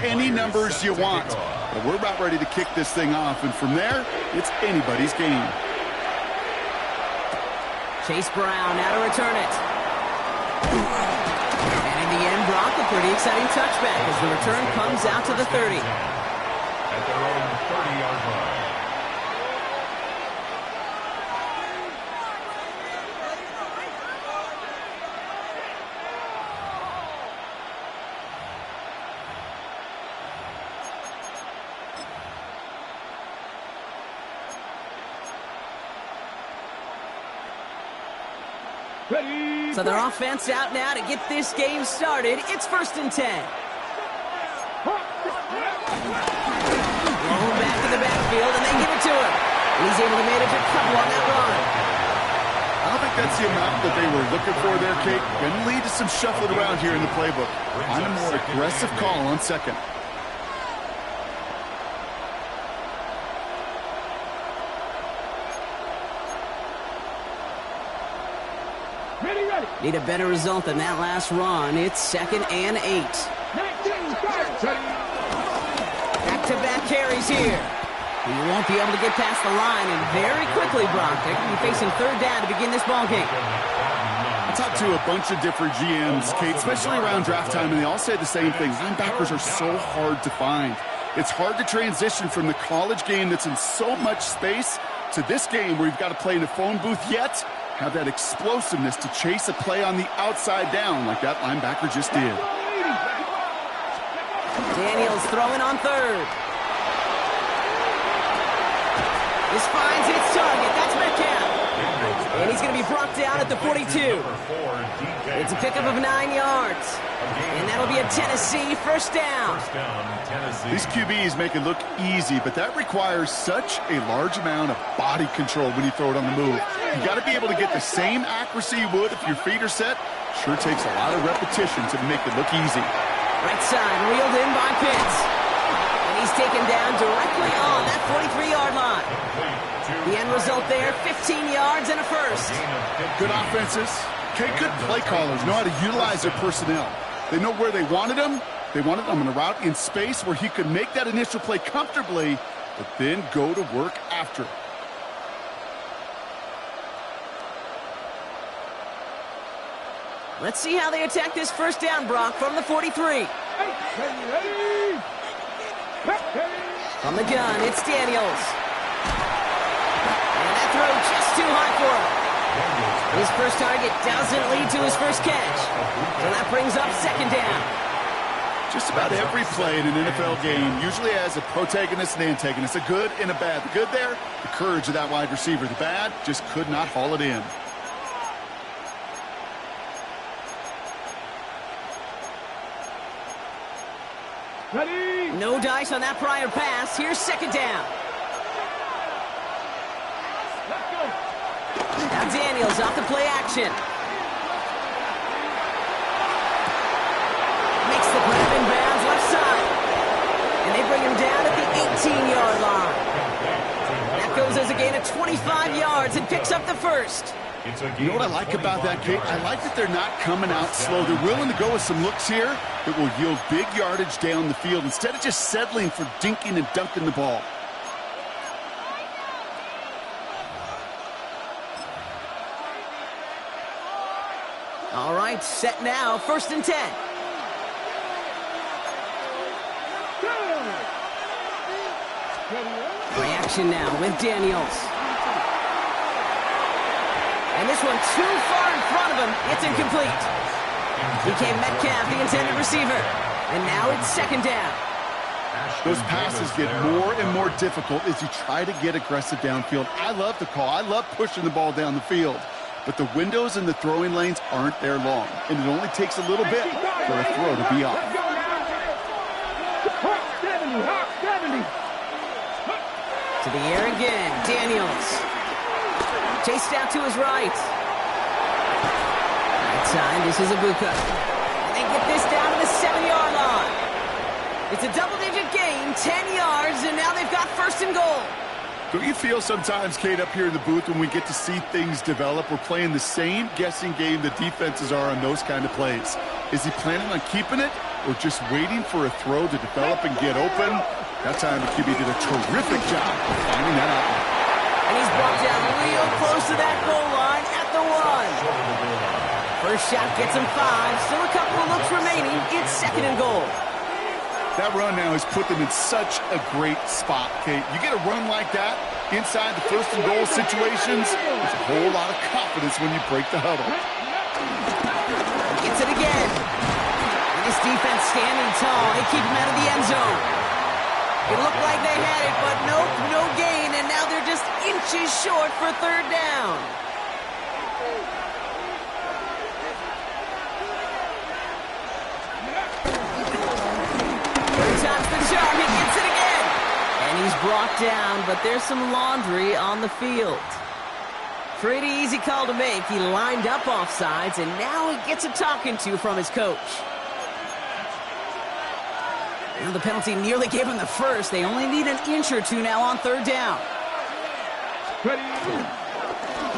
any numbers you want. But we're about ready to kick this thing off, and from there, it's anybody's game. Chase Brown now to return it. And in the end, Brock, a pretty exciting touchback as the return comes out to the 30. At their own 30-yard line. So their offense out now to get this game started. It's 1st and 10. Roll back to the backfield, and they give it to him. He's able to manage a couple on that run. I don't think that's the amount that they were looking for there, Kate. Going to lead to some shuffling around here in the playbook. Find a more aggressive call on second. Need a better result than that last run. It's 2nd and 8. Back-to-back carries here. He won't be able to get past the line, and very quickly, Brock, they're going to be facing 3rd down to begin this ballgame. I talked to a bunch of different GMs, Kate, especially around draft time, and they all say the same thing. Linebackers are so hard to find. It's hard to transition from the college game that's in so much space to this game where you've got to play in a phone booth, yet have that explosiveness to chase a play on the outside down like that linebacker just did. Daniels throwing on 3rd. This finds its target. That's Metcalf. And he's going to be brought down at the 42. It's a pickup of 9 yards. And that'll be a Tennessee 1st down. These QBs make it look easy, but that requires such a large amount of body control when you throw it on the move. You got to be able to get the same accuracy you would if your feet are set. Sure takes a lot of repetition to make it look easy. Right side, reeled in by Pitts. And he's taken down directly on that 43-yard line. The end result there, 15 yards and a 1st. Good offenses. Okay, good play callers know how to utilize their personnel. They know where they wanted them. They wanted them in a route in space where he could make that initial play comfortably, but then go to work after it. Let's see how they attack this 1st down, Brock, from the 43. From the gun, it's Daniels. And that throw just too high for him. His first target doesn't lead to his first catch. So that brings up 2nd down. Just about every play in an NFL game usually has a protagonist and antagonist, a good and a bad. The good there, the courage of that wide receiver. The bad, just could not haul it in. Ready? No dice on that prior pass. Here's 2nd down. Now Daniels off the play action. Makes the grab in bounds left side. And they bring him down at the 18-yard line. That goes as a gain of 25 yards and picks up the 1st. You know what I like about that, Kate? I like that they're not coming out slow. They're willing to go with some looks here that will yield big yardage down the field instead of just settling for dinking and dunking the ball. All right, set now, 1st and 10. Play action now with Daniels. And this one too far in front of him. It's incomplete. Became Metcalf, the intended receiver. And now it's 2nd down. Those passes get more and more difficult as you try to get aggressive downfield. I love the call. I love pushing the ball down the field. But the windows in the throwing lanes aren't there long. And it only takes a little bit for a throw to be off. To the air again. Daniels. Chased out to his right. Right side, this is Ibuka. And they get this down to the 7-yard line. It's a double-digit gain, 10 yards, and now they've got 1st and goal. Don't you feel sometimes, Kate, up here in the booth when we get to see things develop, we're playing the same guessing game the defenses are on those kind of plays? Is he planning on keeping it, or just waiting for a throw to develop and get open. That time the QB did a terrific job of finding that outlet. And he's brought down real close to that goal line at the 1. First shot gets him 5. Still a couple of looks remaining. It's 2nd and goal. That run now has put them in such a great spot, Kate. You get a run like that inside the 1st and goal situations, there's a whole lot of confidence when you break the huddle. Gets it again. And this defense standing tall. They keep him out of the end zone. It looked like they had it, but nope, no gain, and now they're just inches short for 3rd down. Time's the charm. He gets it again. And he's brought down, but there's some laundry on the field. Pretty easy call to make. He lined up offsides, and now he gets a talking to from his coach. Now the penalty nearly gave him the first. They only need an inch or two now on 3rd down.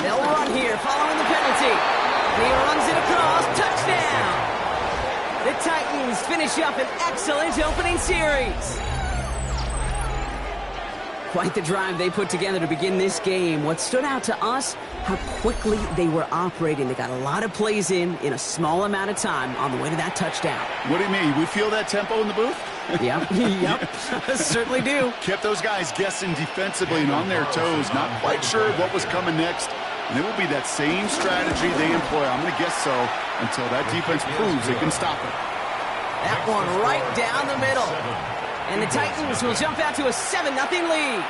They'll run here following the penalty. And he runs it across. Touchdown. The Titans finish up an excellent opening series. Quite the drive they put together to begin this game. What stood out to us, how quickly they were operating. They got a lot of plays in a small amount of time on the way to that touchdown. What do you mean? We feel that tempo in the booth? Yep, certainly do. Kept those guys guessing defensively and on their toes, not quite sure what was coming next. And it will be that same strategy they employ, I'm going to guess so, until that defense proves they can stop it. That one right down the middle. And the Titans will jump out to a 7-0 lead.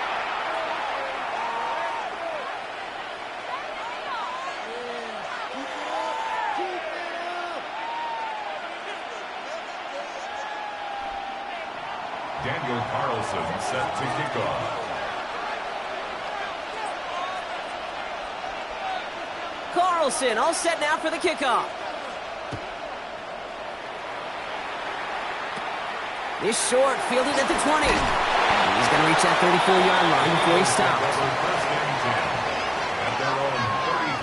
Daniel Carlson set to kick off. Carlson all set now for the kickoff. This short, fielded at the 20. He's going to reach that 34-yard line before he stops. At their own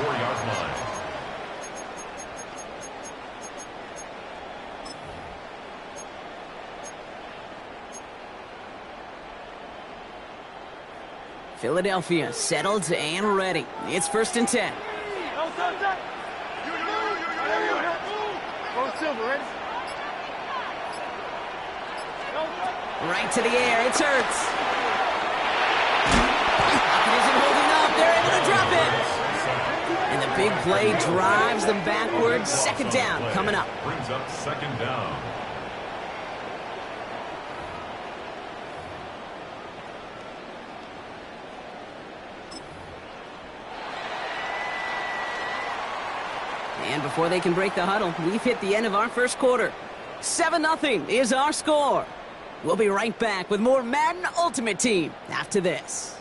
34-yard line. Philadelphia settled and ready. It's 1st and 10. Right to the air. It's Hurts. Pocket isn't holding up. They're able to drop it. And the big play drives them backwards. 2nd down coming up. Brings up 2nd down. And before they can break the huddle, we've hit the end of our 1st quarter. 7-0 is our score. We'll be right back with more Madden Ultimate Team after this.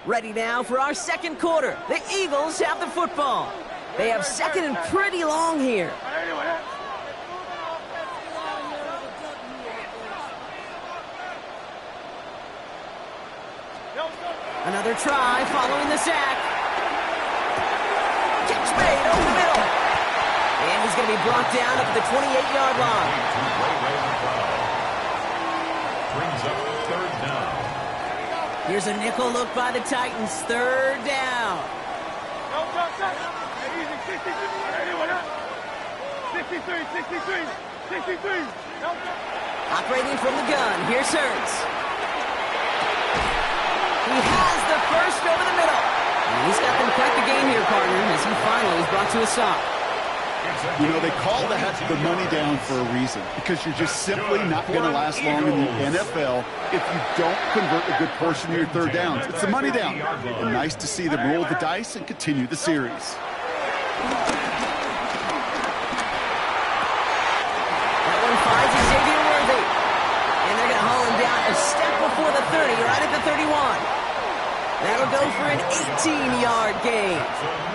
Ready now for our 2nd quarter. The Eagles have the football. They have 2nd and pretty long here. Another try following the sack. Catch made over the middle. And he's going to be brought down up at the 28-yard line. Brings up 3rd down. Here's a nickel look by the Titans. 3rd down. 63. Operating from the gun. Here's Hurts. He has the first over the middle. And he's got them quite the game here, partner, as he finally is brought to a stop. You know, they call the money down for a reason, because you're just simply not going to last long in the NFL if you don't convert a good portion of your 3rd downs. It's the money down. And nice to see them roll the dice and continue the series. That one finds Xavier Worthy. And they're going to haul him down a step before the 30, right at the 31. That'll go for an 18-yard gain.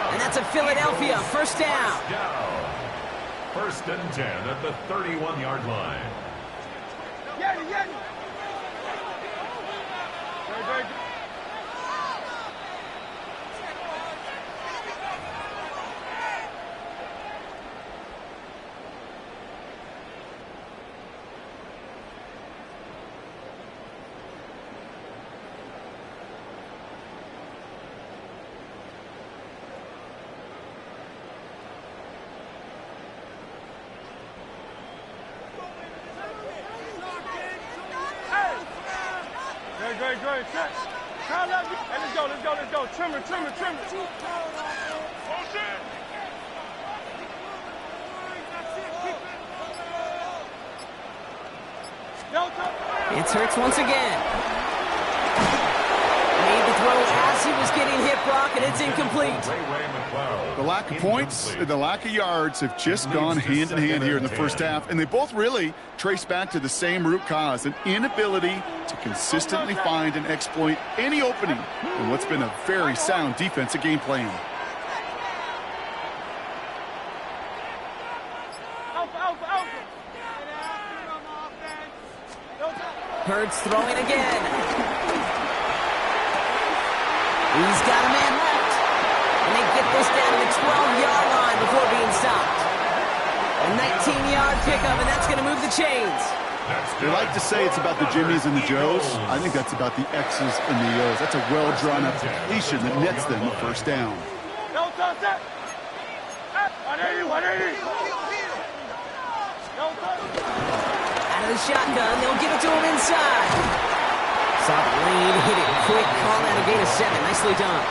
And that's a Philadelphia 1st down. 1st and 10 at the 31-yard line. Let's go. Trimmer. It's Hurts once again. Made the throw as he was getting hit, Brock, and it's incomplete. The lack of points and the lack of yards have just gone hand in hand here in the first half, and they both really trace back to the same root cause, an inability to consistently find and exploit any opening in what's been a very sound defensive game plan. Hurts throwing again. He's got a man left. And they get this down to the 12-yard line before being stopped. A 19-yard pickup, and that's going to move the chains. They like to say it's about the Jimmies and the Joes. I think that's about the X's and the O's. That's a well-drawn-up completion that nets them the first down. Out of the shotgun, they'll give it to him inside. Saw the lane, hit it quick, call out a gain of 7. Nicely done.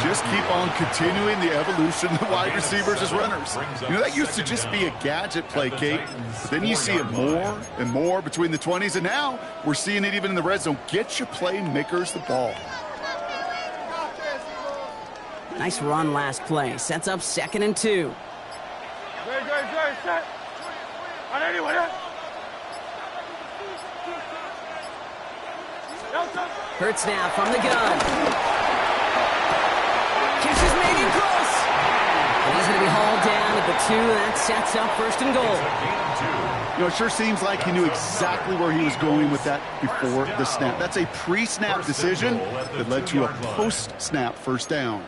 Just keep on continuing the evolution of the wide receivers as runners. You know, that used to just be a gadget play, Kate. But then you see it more and more between the 20s, and now we're seeing it even in the red zone. Get your playmakers the ball. Nice run last play. Sets up 2nd and 2. Hurts now from the gun. Kiss is made in close. And he's going to be hauled down at the 2. That sets up 1st and goal. You know, it sure seems like he knew exactly where he was going with that before the snap. That's a pre-snap decision that led to a post-snap first down.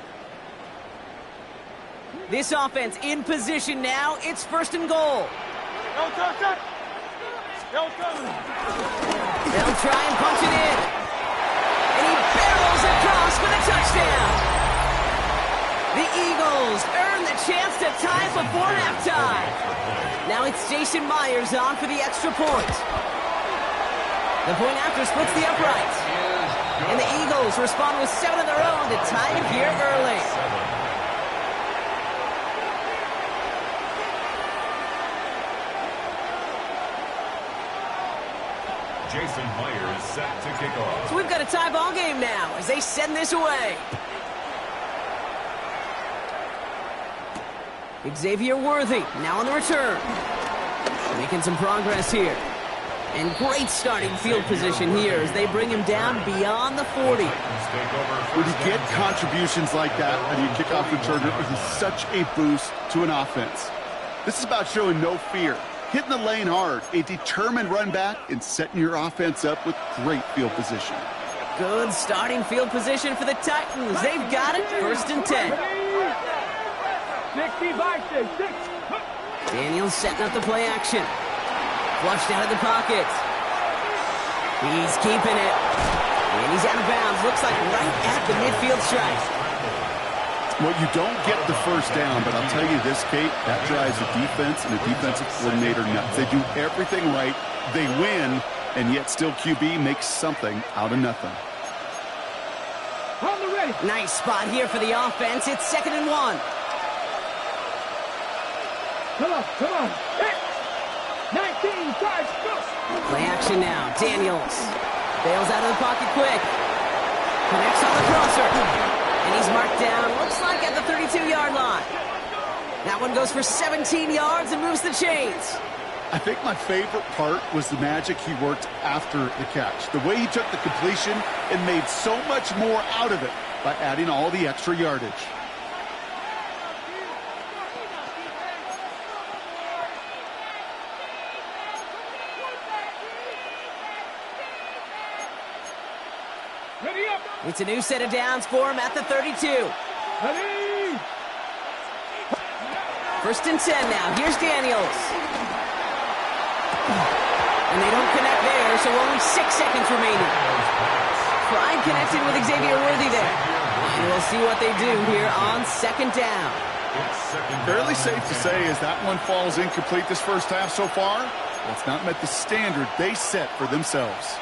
This offense in position now. It's 1st and goal. They'll try and punch it in. And he barrels across for the touchdown. The Eagles earn the chance to tie before halftime. Now it's Jason Myers on for the extra point. The point after splits the uprights. And the Eagles respond with 7 of their own to tie it here early. Jason Myers set to kick off. So we've got a tie ball game now as they send this away. Xavier Worthy now on the return. Making some progress here. And great starting field position here as they bring him down beyond the 40. When you get contributions like that out of your kickoff returner, it is such a boost to an offense. This is about showing no fear, hitting the lane hard, a determined run back, and setting your offense up with great field position. Good starting field position for the Titans. They've got it, 1st and 10. Daniels setting up the play action. Flushed out of the pocket. He's keeping it. And he's out of bounds. Looks like right at the midfield stripe. Well, you don't get the first down, but I'll tell you this, Kate, that drives the defense and the defensive coordinator nuts. They do everything right, they win, and yet still QB makes something out of nothing. Nice spot here for the offense. It's 2nd and 1. Come on. 19, 5, go. Play action now. Daniels bails out of the pocket quick. Connects on the crosser. And he's marked down, looks like at the 32-yard line. That one goes for 17 yards and moves the chains. I think my favorite part was the magic he worked after the catch. The way he took the completion and made so much more out of it by adding all the extra yardage. It's a new set of downs for him at the 32. 1st and 10 now. Here's Daniels. And they don't connect there, so only 6 seconds remaining. Prime connected with Xavier Worthy there. And we'll see what they do here on 2nd down. Fairly safe to say as that one falls incomplete this first half so far, it's not met the standard they set for themselves.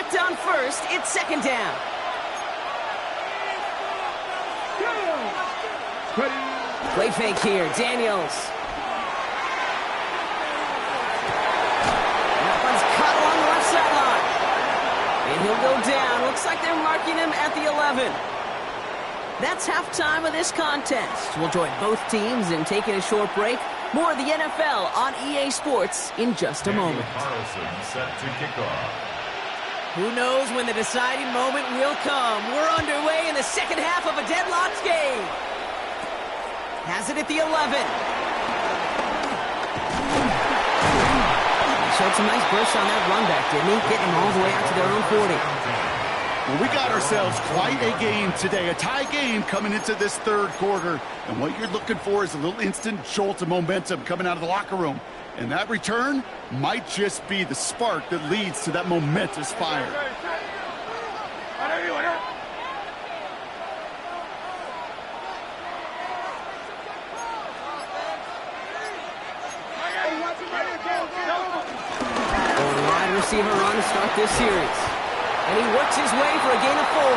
blocked on first. It's second down. Play fake here. Daniels. That one's caught along the left sideline. And he'll go down. Looks like they're marking him at the 11. That's halftime of this contest. We'll join both teams in taking a short break. More of the NFL on EA Sports in just a moment. Carlson set to kick off. Who knows when the deciding moment will come. We're underway in the second half of a deadlocked game. Has it at the 11. He showed some nice bursts on that run back, didn't he? Getting them all the way out to their own 40. Well, we got ourselves quite a game today, a tie game coming into this third quarter. And what you're looking for is a little instant jolt of momentum coming out of the locker room. And that return might just be the spark that leads to that momentous fire. Wide receiver run to start this series. And he works his way for a gain of 4.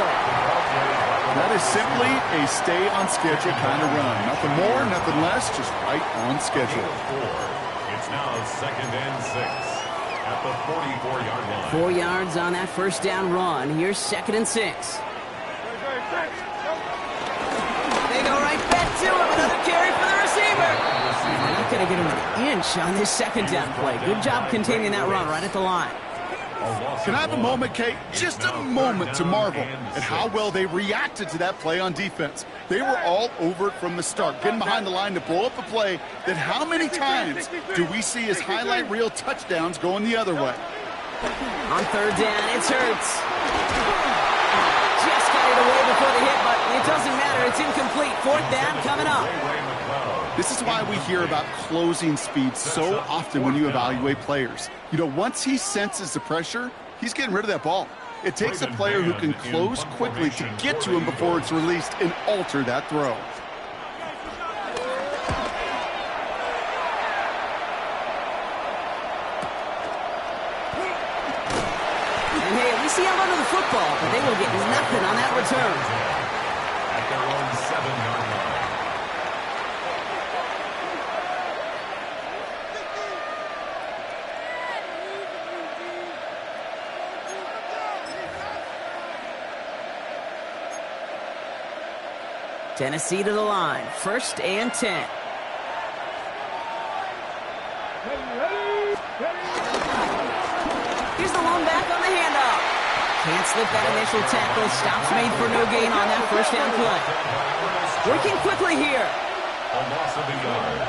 That is simply a stay on schedule kind of run. Nothing more, nothing less, just right on schedule. It's now second and 6 at the 44-yard line. 4 yards on that first down run. Here's second and 6. They go right back to him. Another carry for the receiver. They're not going to get him an inch on this second down play. Good job containing that run right at the line. Can I have a moment, Kate? Just a moment to marvel at how well they reacted to that play on defense. They were all over it from the start, getting behind the line to blow up a play that how many times do we see as highlight reel touchdowns going the other way? On third down, it's Hurts. Just got it away before the hit, but it doesn't matter. It's incomplete. Fourth down coming up. This is why we hear about closing speed so often when you evaluate players. You know, once he senses the pressure, he's getting rid of that ball. It takes a player who can close quickly to get to him before it's released and alter that throw. And hey, at least he held onto the football, but they will get nothing on that return. At their own 7-yard line. Tennessee to the line. First and 10. Here's the one back on the handoff. Can't slip that initial tackle. Stops made for no gain on that first down play. Working quickly here. A loss of a yard.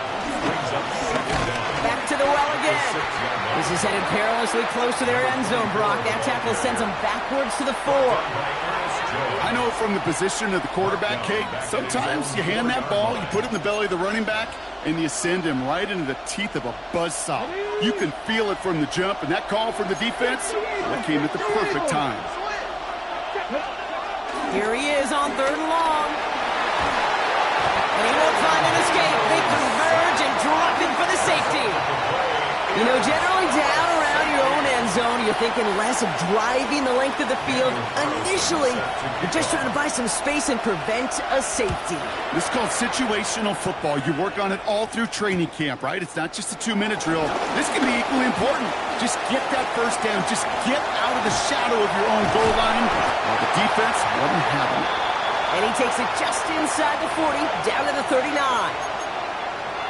Brings up second down. Back to the well again. This is headed perilously close to their end zone, Brock. That tackle sends them backwards to the 4. I know from the position of the quarterback, Kate, sometimes you hand that ball, you put it in the belly of the running back, and you send him right into the teeth of a buzzsaw. You can feel it from the jump, and that call from the defense, that came at the perfect time. Here he is on third and long. And he won't find an escape. They converge and drop him for the safety. You know, generally down around your own end zone, you're thinking less of driving the length of the field. Initially, you're just trying to buy some space and prevent a safety. This is called situational football. You work on it all through training camp, right? It's not just a 2-minute drill. This can be equally important. Just get that first down. Just get out of the shadow of your own goal line while the defense wasn't having it. And he takes it just inside the 40, down to the 39.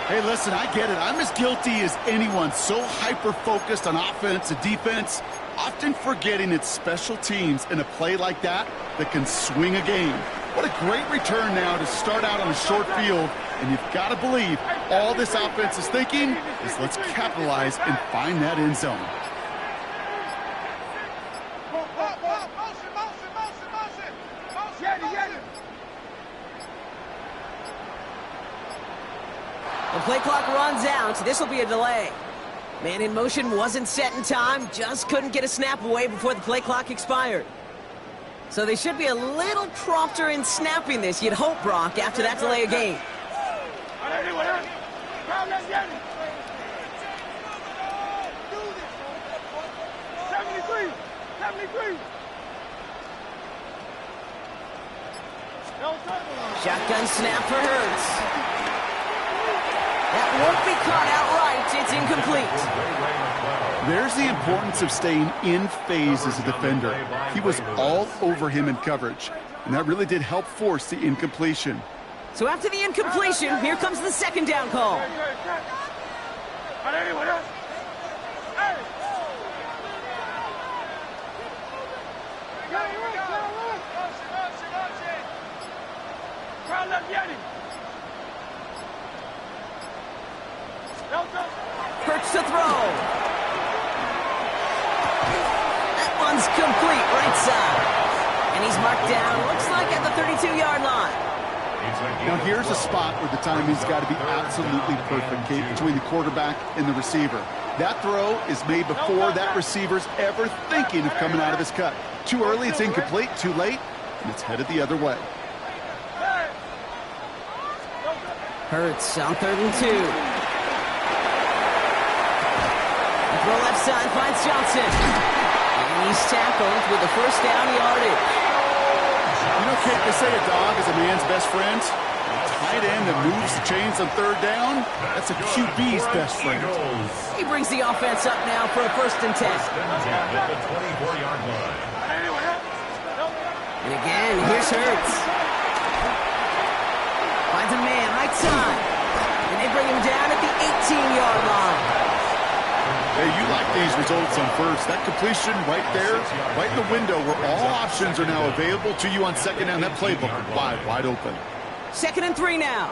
Hey, listen, I get it. I'm as guilty as anyone. So hyper-focused on offense and defense, often forgetting it's special teams in a play like that that can swing a game. What a great return now to start out on a short field. And you've got to believe all this offense is thinking is let's capitalize and find that end zone. The play clock runs out, so this will be a delay. Man in motion wasn't set in time, just couldn't get a snap away before the play clock expired. So they should be a little prompter in snapping this, you'd hope, Brock, after that delay of game. 73. Shotgun snap for Hurts. That won't be caught outright. It's incomplete. There's the importance of staying in phase as a defender. He was all over him in coverage, and that really did help force the incompletion. So after the incompletion, here comes the second down call. Hurts to throw. That one's complete, right side. And he's marked down, looks like at the 32-yard line. Now here's a spot where the timing's got to be absolutely perfect, Kate, between the quarterback and the receiver. That throw is made before that receiver's ever thinking of coming out of his cut. Too early, it's incomplete. Too late, and it's headed the other way. Hurts on 3rd and 2. Throw left side finds Johnson. And he's tackled with the first down yardage. You know, Kate, they say a dog is a man's best friend. A tight end that moves the chains on 3rd down, that's a QB's best friend. He brings the offense up now for a 1st and 10. At the 24-yard line. And again, here's Hurts. Finds a man right side. And they bring him down at the 18-yard line. Hey, you like these results on first. That completion right there, right in the window where all options are now available to you on 2nd down. That playbook wide open. 2nd and 3 now.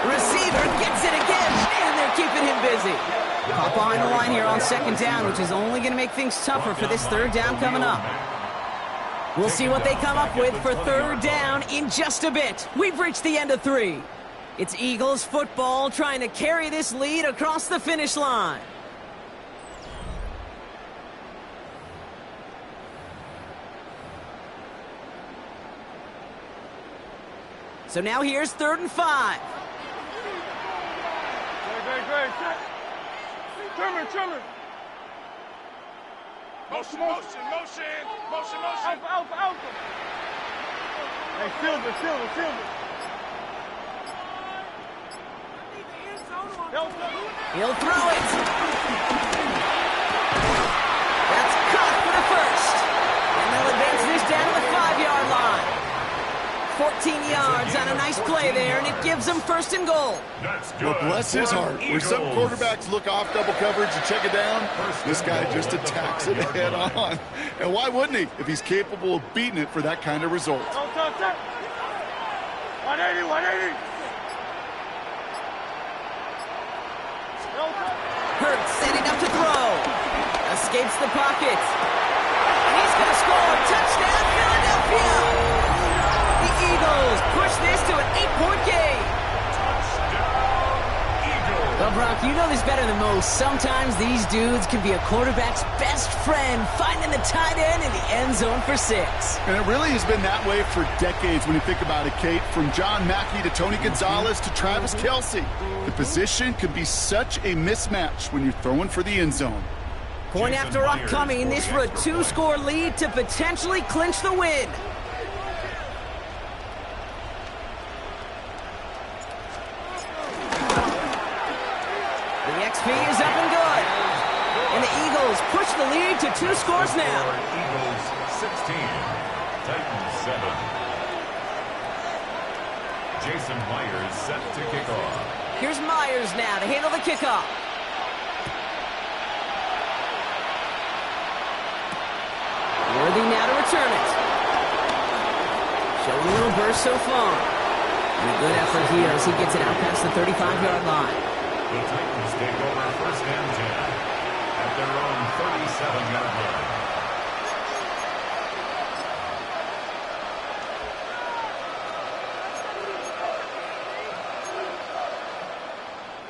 Receiver gets it again, and they're keeping him busy. Caught behind the line here on 2nd down, which is only going to make things tougher for this 3rd down coming up. We'll see what they come up with for 3rd down in just a bit. We've reached the end of 3. It's Eagles football trying to carry this lead across the finish line. So now here's 3rd and 5. Great. Trimmer. Motion. Alpha. Hey, Silver. He'll throw it. That's caught for the 1st. And they'll advance this down to the 5-yard line. 14 yards on a nice play there, and it gives them 1st and goal. Well, bless his heart. Where some quarterbacks look off double coverage and check it down, this guy just attacks it head on. And why wouldn't he if he's capable of beating it for that kind of result? 180. Hurts setting up to throw. Escapes the pocket. He's going to score. Touchdown, Philadelphia. The Eagles push this to an 8-point game. Well, Brock, you know this better than most. Sometimes these dudes can be a quarterback's best friend, finding the tight end in the end zone for 6. And it really has been that way for decades when you think about it, Kate. From John Mackey to Tony Gonzalez to Travis Kelce. The position can be such a mismatch when you're throwing for the end zone. Point after upcoming, this for a 2-score lead to potentially clinch the win. The XP is up and good. And the Eagles push the lead to 2 scores now. Eagles 16, Titans 7. Jason Myers set to kick off. Here's Myers now to handle the kickoff. Worthy now to return it. Showing a little burst so far. And a good effort here as he gets it out past the 35-yard line. The Titans take over 1st and 10 at their own 37-yard line.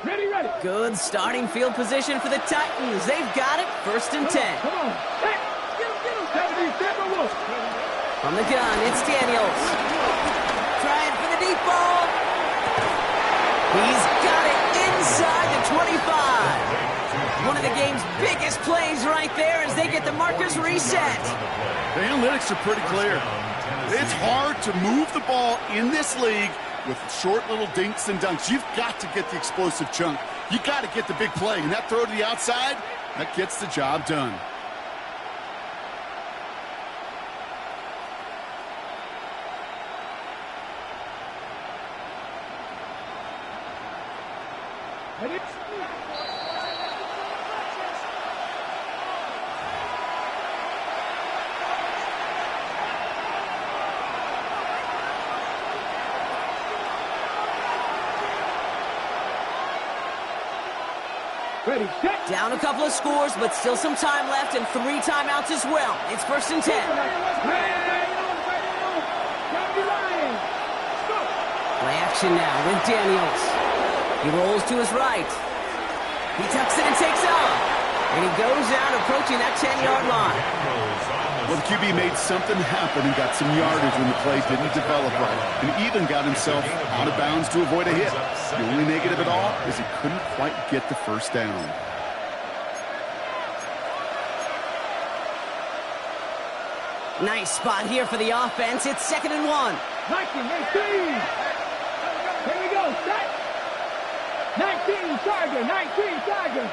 Ready. Good starting field position for the Titans. They've got it, 1st and 10. Come on. Hey, get him. From the gun, it's Daniels. Trying for the deep ball. He's got it inside the 25. One of the game's biggest plays right there as they get the markers reset. The analytics are pretty clear. It's hard to move the ball in this league with short little dinks and dunks. You've got to get the explosive chunk. You got to get the big play. And that throw to the outside, that gets the job done. Ready, set. Down a couple of scores, but still some time left and 3 timeouts as well. It's 1st and 10. Play action now with Daniels. He rolls to his right. He tucks it and takes off. And he goes out approaching that 10-yard line. Well, the QB made something happen and got some yardage when the play didn't develop right. And even got himself out of bounds to avoid a hit. The only negative at all is he couldn't quite get the first down. Nice spot here for the offense. It's 2nd and 1. 19, 18. Here we go, set. 19, Tiger, 19, Tiger.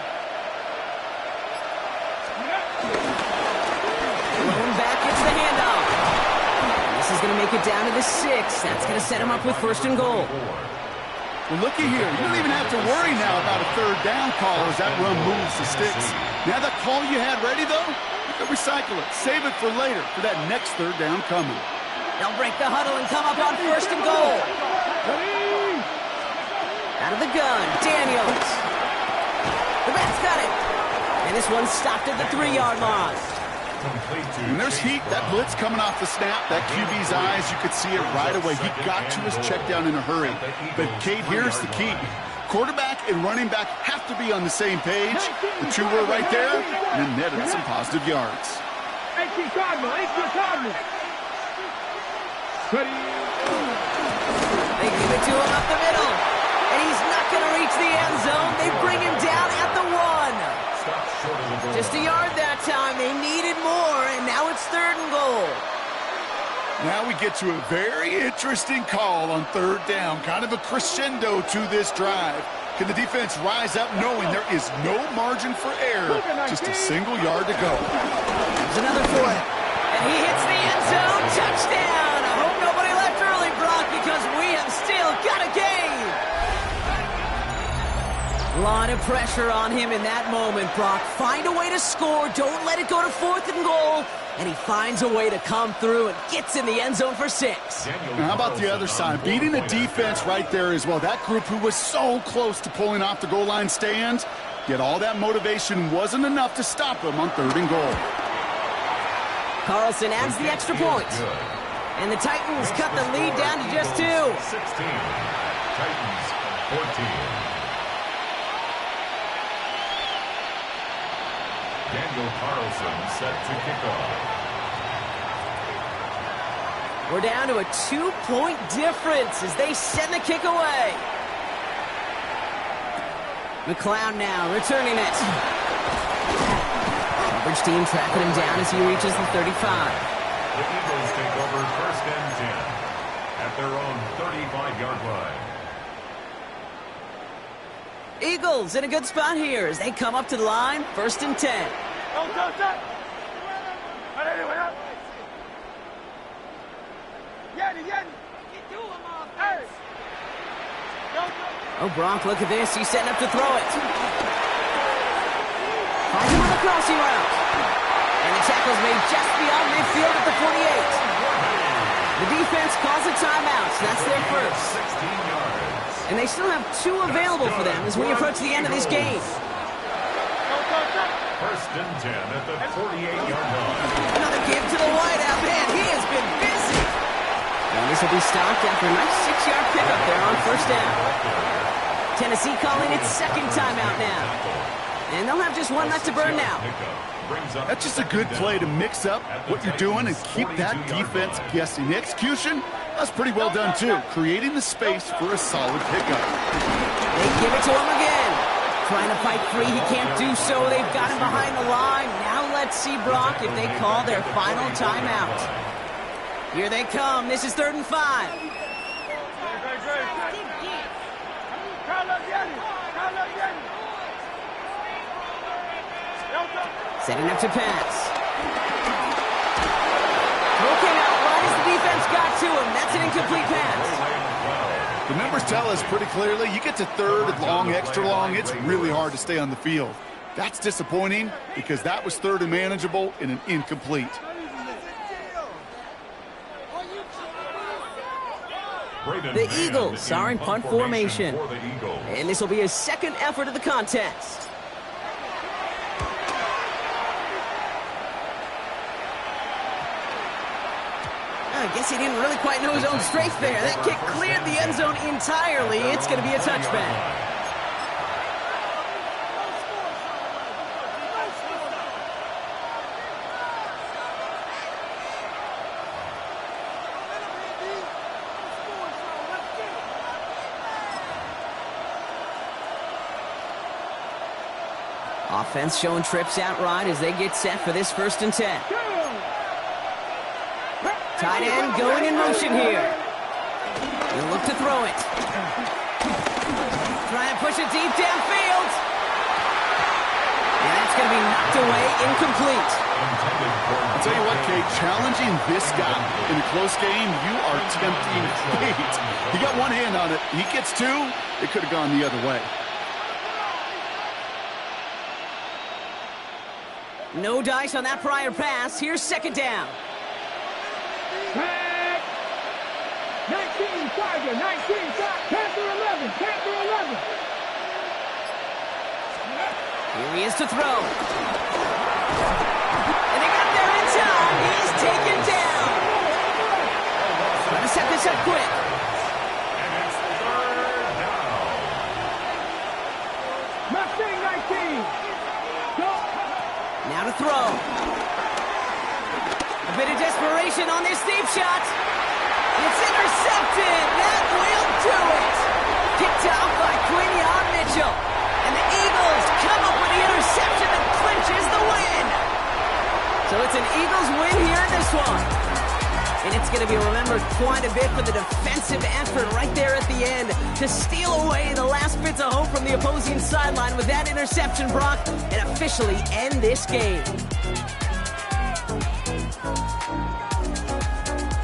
Throwing back, gets the handoff. This is going to make it down to the 6. That's going to set him up with 1st and goal. Well, looky here. You don't even have to worry now about a 3rd down call as that run moves the sticks. Now that call you had ready, though, you can recycle it. Save it for later for that next 3rd down coming. They'll break the huddle and come up on 1st and goal. Out of the gun, Daniels. The Bats got it. And this one's stopped at the 3-yard line. And there's heat. That blitz coming off the snap. That QB's eyes, you could see it right away. He got to his check down in a hurry. But, Kate, here's the key. Quarterback and running back have to be on the same page. The 2 were right there and netted some positive yards. 18 Cardinal, 18 Cardinal. Ready. They give it to him up the middle. And he's not going to reach the end zone. They bring him down at the 1. Just a yard that time. They needed more, and now it's 3rd and goal. Now we get to a very interesting call on 3rd down. Kind of a crescendo to this drive. Can the defense rise up knowing there is no margin for error? Just a single yard to go. There's another for it. And he hits the end zone. Touchdown. I hope nobody left early, Brock, because we have still got a game. A lot of pressure on him in that moment, Brock. Find a way to score. Don't let it go to 4th and goal. And he finds a way to come through and gets in the end zone for 6. Now, how about the other side? Beating the defense right there as well. That group who was so close to pulling off the goal line stand, yet all that motivation wasn't enough to stop them on 3rd and goal. Carlson adds the extra point. And the Titans cut the lead down to just 2. 16. Titans 14. Daniel Carlson set to kick off. We're down to a 2-point difference as they send the kick away. McLeod now returning it. Coverage team tracking him down as he reaches the 35. The Eagles take over 1st and 10 at their own 35-yard line. Eagles in a good spot here as they come up to the line, 1st and 10. Oh, Brock, look at this. He's setting up to throw it. Finds him on the crossing route. And the tackle's made just beyond midfield at the 48. The defense calls a timeout, so that's their first. 16 yards. And they still have 2 available for them as we approach the end of this game. 1st and 10 at the 48-yard line. Another give to the wideout. Man, he has been busy. And this will be stopped after a nice 6-yard pickup there on 1st down. Tennessee calling its 2nd timeout now. And they'll have just 1 left to burn now. That's just a good play to mix up what you're doing and keep that defense guessing. The execution, that's pretty well done too. Creating the space for a solid pickup. They give it to him again. Trying to fight free, he can't do so. They've got him behind the line. Now let's see, Brock, if they call their final timeout. Here they come. This is 3rd and 5. Setting up to pass. Throw came out right as the defense got to him. That's an incomplete pass. The numbers tell us pretty clearly, you get to 3rd, long, extra long, it's really hard to stay on the field. That's disappointing because that was 3rd and manageable and an incomplete. The Eagles are in punt formation. And this will be his 2nd effort of the contest. I guess he didn't really quite know his own strength there. That kick cleared the end zone entirely. It's going to be a touchback. Offense showing trips out right as they get set for this 1st and 10. Tight end going in motion here. He'll look to throw it. Try and push it deep downfield. And that's going to be knocked away, incomplete. I'll tell you what, Kate, challenging this guy in a close game, you are tempting fate. He got one hand on it. He gets 2. It could have gone the other way. No dice on that prior pass. Here's 2nd down. Tag. 19, Tiger, 19, Panther 11, Panther 11. Here he is to throw. And they got there in time. He's taken down. Trying to set this up quick. Mustang 19. Go. Now to throw. A bit of desperation on this deep shot. It's intercepted. That will do it. Picked off by Quinion Mitchell. And the Eagles come up with the interception that clinches the win. So it's an Eagles win here in this one. And it's going to be remembered quite a bit for the defensive effort right there at the end to steal away the last bits of hope from the opposing sideline with that interception, Brock, and officially end this game.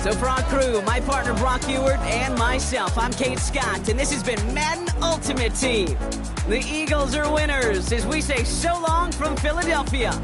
So for our crew, my partner Brock Ewert and myself, I'm Kate Scott, and this has been Madden Ultimate Team. The Eagles are winners as we say so long from Philadelphia.